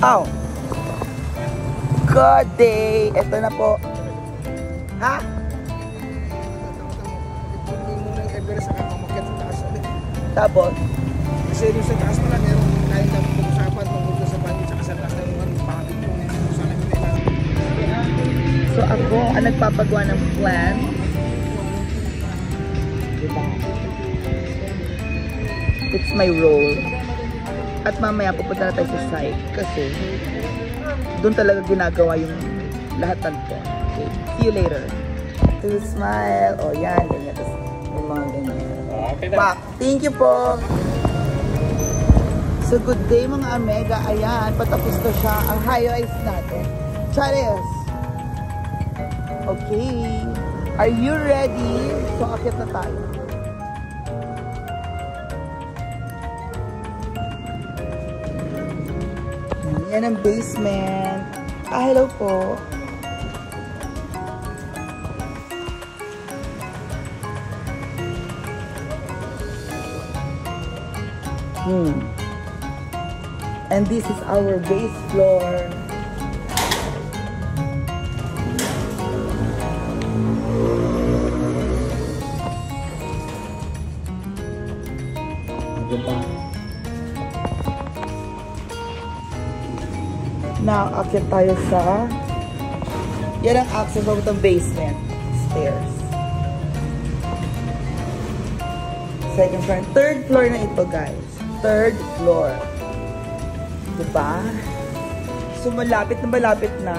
Oh. Good day. Ito na po. Ha? Tapos? Kasi doon sa taas pala, meron tayo na pag-usapan tungkol sa banyo at sa taas na yung pakapit ko na yung sana nila. So ako ang nagpapagawa ng plan. Diba? It's my role. At mamaya pupunta na tayo sa site kasi doon talaga ginagawa yung lahat ng ko. Okay, see you later. To smile. O yan, ganyan. Tapos yung mga ganyan. Okay na. Pak, thank you po. So good day mga Amega. Ayan, patapos na siya ang highlights natin. Charis. Okay. Are you ready? So akit na tayo. Yan ang basement. Hello po. And this is our base floor. Diba? Now, akit tayo sa yan ang access of the basement stairs. Second floor. Third floor na ito, guys. Third floor. Diba? So, malapit na.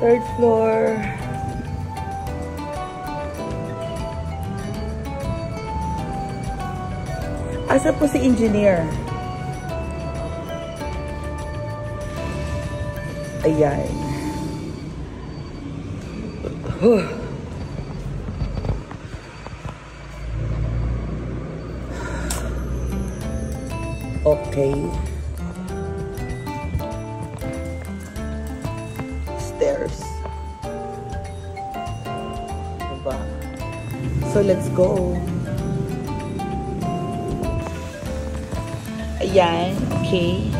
Third floor. Asa po si engineer? Ayan. Okay. Stairs. Diba? So, let's go. Ayan. Okay.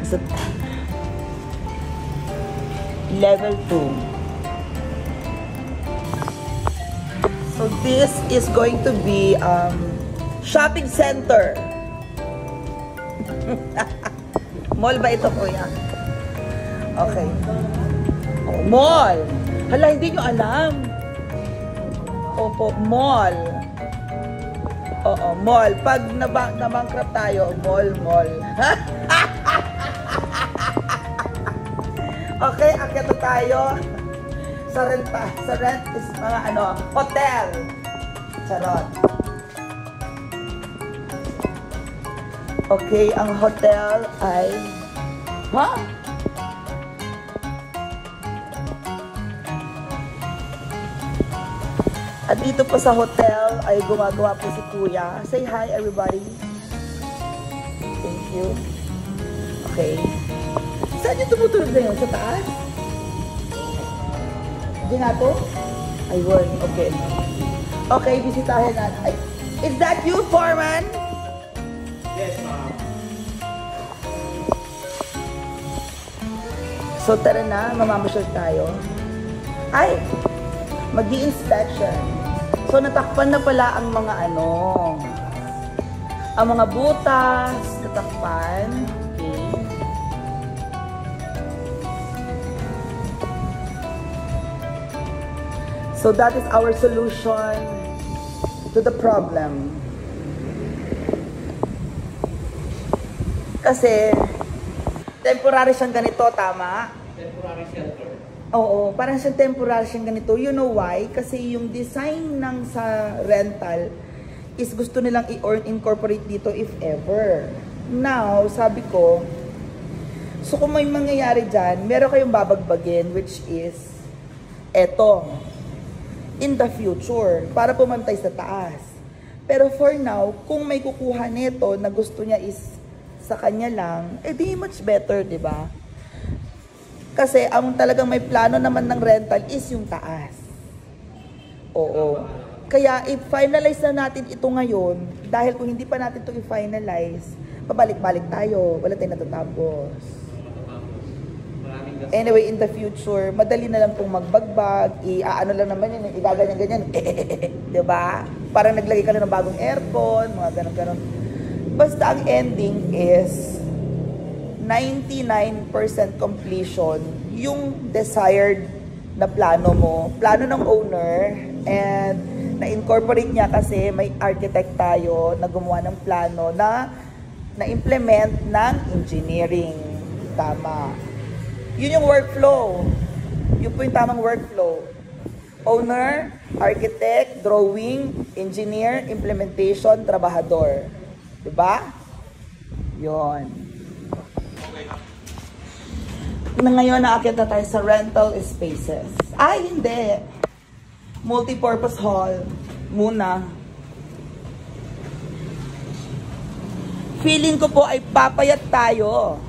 So, level 2. So this is going to be shopping center. Mall ba ito, kuya? Okay. Oh, mall. Hala, hindi nyo alam. Opo, mall. Oo, mall. Pag na-bankrupt tayo, mall. Okay, akit na tayo. Sa rent is mga hotel. Charot. Okay, ang hotel ay At dito po sa hotel ay gumagawa po si Kuya. Say hi everybody. Thank you. Okay. Saan yung tumutulog na yun? Sa taas? Dinato? Ayun, okay. Okay, bisitahin natin. Is that you, Foreman? Yes, ma'am. So, tara na, mamamasyal tayo. Ay! Mag-i-inspection. So, natakpan na pala ang mga ang mga butas, natakpan. Okay. So that is our solution to the problem. Kasi temporary siyang ganito, tama? Temporary shelter. Oo, parang siyang temporary siyang ganito. You know why? Kasi yung design ng sa rental is gusto nilang i-incorporate dito if ever. Now, sabi ko, so kung may mangyayari dyan, meron kayong babagbagin, which is eto. In the future, para pumantay sa taas. Pero for now, kung may kukuha nito na gusto niya is sa kanya lang, di much better, di ba? Kasi ang talagang may plano naman ng rental is yung taas. Oo. Kaya i-finalize na natin ito ngayon dahil kung hindi pa natin ito i-finalize, pabalik-balik tayo. Wala tayong natatapos. Anyway, in the future, madali na lang pong magbagbag. Ano lang naman yun, igaganyan-ganyan. Diba? Parang naglagay ka lang ng bagong aircon, mga ganon-ganon. Basta ang ending is 99% completion yung desired na plano mo. Plano ng owner, and na-incorporate niya kasi may architect tayo na gumawa ng plano na-implement ng engineering. Tama. Yun yung workflow. Yun po yung tamang workflow. Owner, architect, drawing, engineer, implementation, trabahador. Diba? Yun. Na ngayon, naakyat na tayo sa rental spaces. Ay, hindi. Multipurpose hall. Muna. Feeling ko po ay papayat tayo.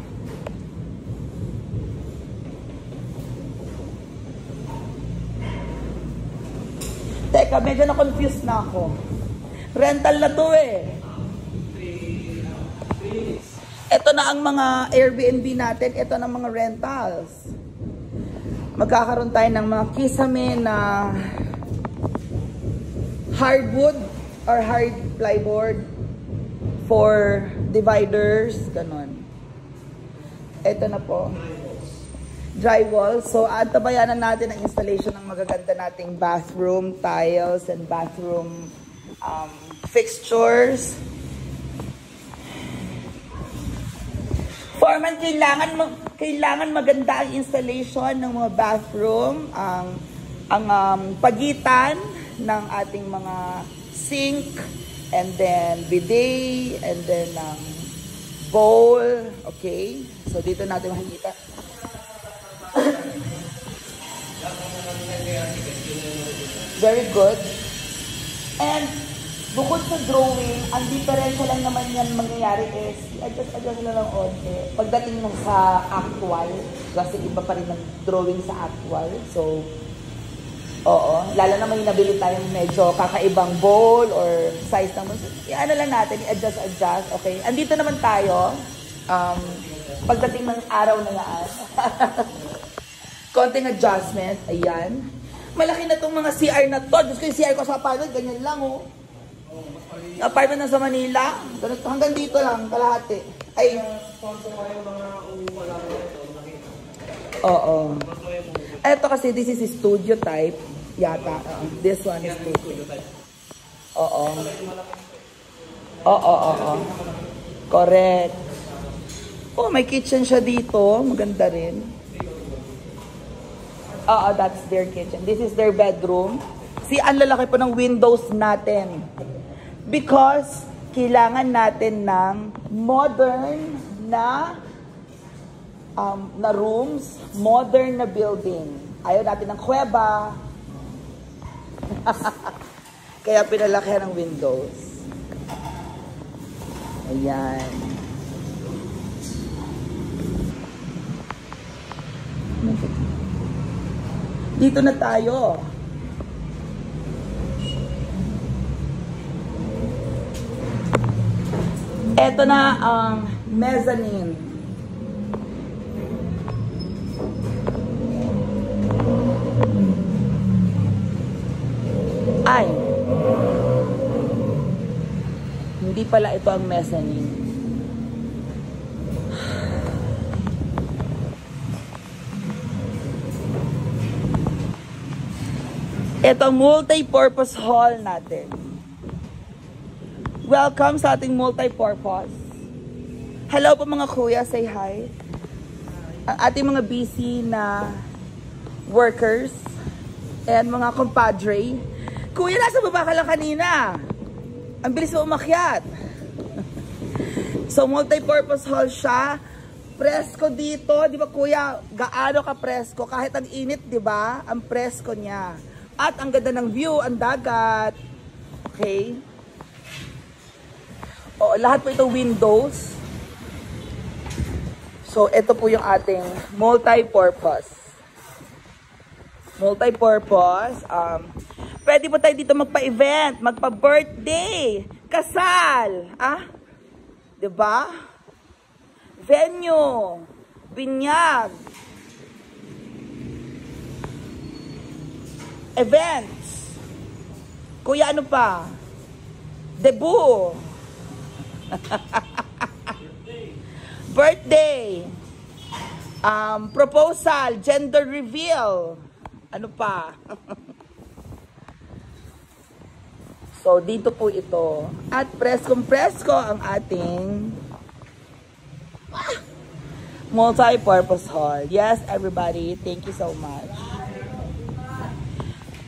Teka, medyo na-confused na ako. Rental na to eh. Ito na ang mga Airbnb natin. Ito na mga rentals. Magkakaroon tayo ng mga kisame na hardwood or hard plyboard for dividers. Ganon. Ito na po. Drywall. So, antabayanan natin ang installation ng magaganda nating bathroom tiles and bathroom fixtures. Foreman, kailangan maganda ang installation ng mga bathroom, ang pagitan ng ating mga sink, and then bidet, and then bowl. Okay? So, dito natin makikita. Very good. And bukod sa drawing, ang diferensya lang naman yan mangyayari is adjust na lang onte. Pagdating mo sa actual, kasi iba pa rin ang drawing sa actual. So, oo. Lalo naman yung nabili tayong medyo kakaibang bowl or size ng bowl. Ano lang natin, i-adjust. Okay? Andito naman tayo. Pagdating ng araw na yan. Konting adjustment. Ayan. Malaki na itong mga CR na to. Diyos ko yung CR ko sa apartment, ganyan lang oh. Apartment na sa Manila, hanggang dito lang, kalahati. Ay. Oo. Ito kasi, this is studio type. Yata. This one is studio. Oo. Oo. Correct. Oh, may kitchen siya dito. Maganda rin. Oo, that's their kitchen. This is their bedroom. See, ang lalaki po ng windows natin. Because, kailangan natin ng modern na rooms, modern na building. Ayaw natin ng kuweba. Kaya pinalakihan ng windows. Ayan. Dito na tayo. Ito na ang mezzanine. Ay. Hindi pala ito ang mezzanine. Ito ang multi-purpose hall natin. Welcome sa ating multi-purpose. Hello po mga kuya, say hi. Ang ating mga busy na workers and mga compadre. Kuya, nasa baba ka lang kanina. Ang bilis mo umakyat. So, multi-purpose hall siya. Presko dito, di ba kuya? Gaano ka presko? Kahit ang init, di ba? Ang presko niya. At ang ganda ng view, ang dagat. Okay? O, lahat po ito windows. So, ito po yung ating multi-purpose. Multi-purpose. pwede po tayo dito magpa-event, magpa-birthday, kasal, diba? Venue, binyag, events, kuya ano pa? Debut, birthday, proposal, gender reveal, ano pa? So, dito po ito. At preskong-presko ang ating multi-purpose hall. Yes, everybody. Thank you so much.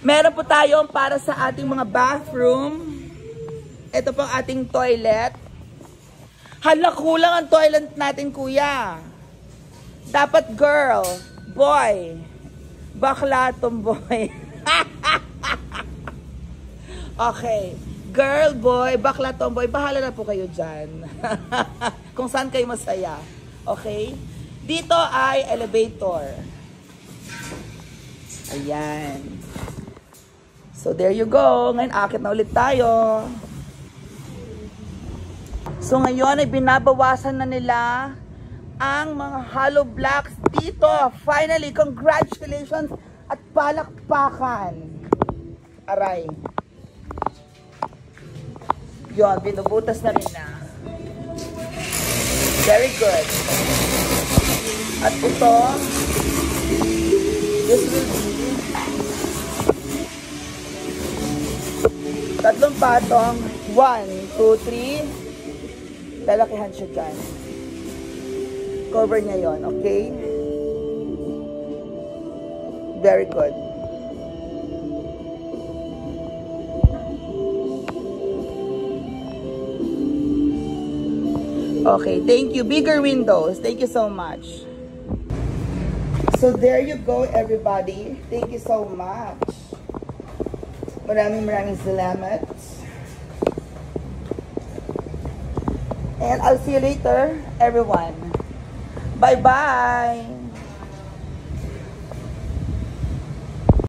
Meron po tayong para sa ating mga bathroom. Ito po ang ating toilet. Hala, kulang ang toilet natin, kuya. Dapat girl, boy, bakla, tomboy. Okay. Girl, boy, bakla, tomboy, bahala na po kayo dyan. Kung saan kayo masaya. Okay? Dito ay elevator. Ayan. So, there you go. Ngayon, akit na ulit tayo. So, ngayon ay binabawasan na nila ang mga hollow blocks dito. Finally, congratulations at palakpakan. Aray. Yun, binubutas na rin na. Very good. At ito, this will be tatlong patong. 1, 2, 3. Lalakihan siya dyan. Cover niya yon, okay? Very good. Okay, thank you. Bigger windows. Thank you so much. So there you go, everybody. Thank you so much. Maraming salamat. And I'll see you later, everyone. Bye-bye.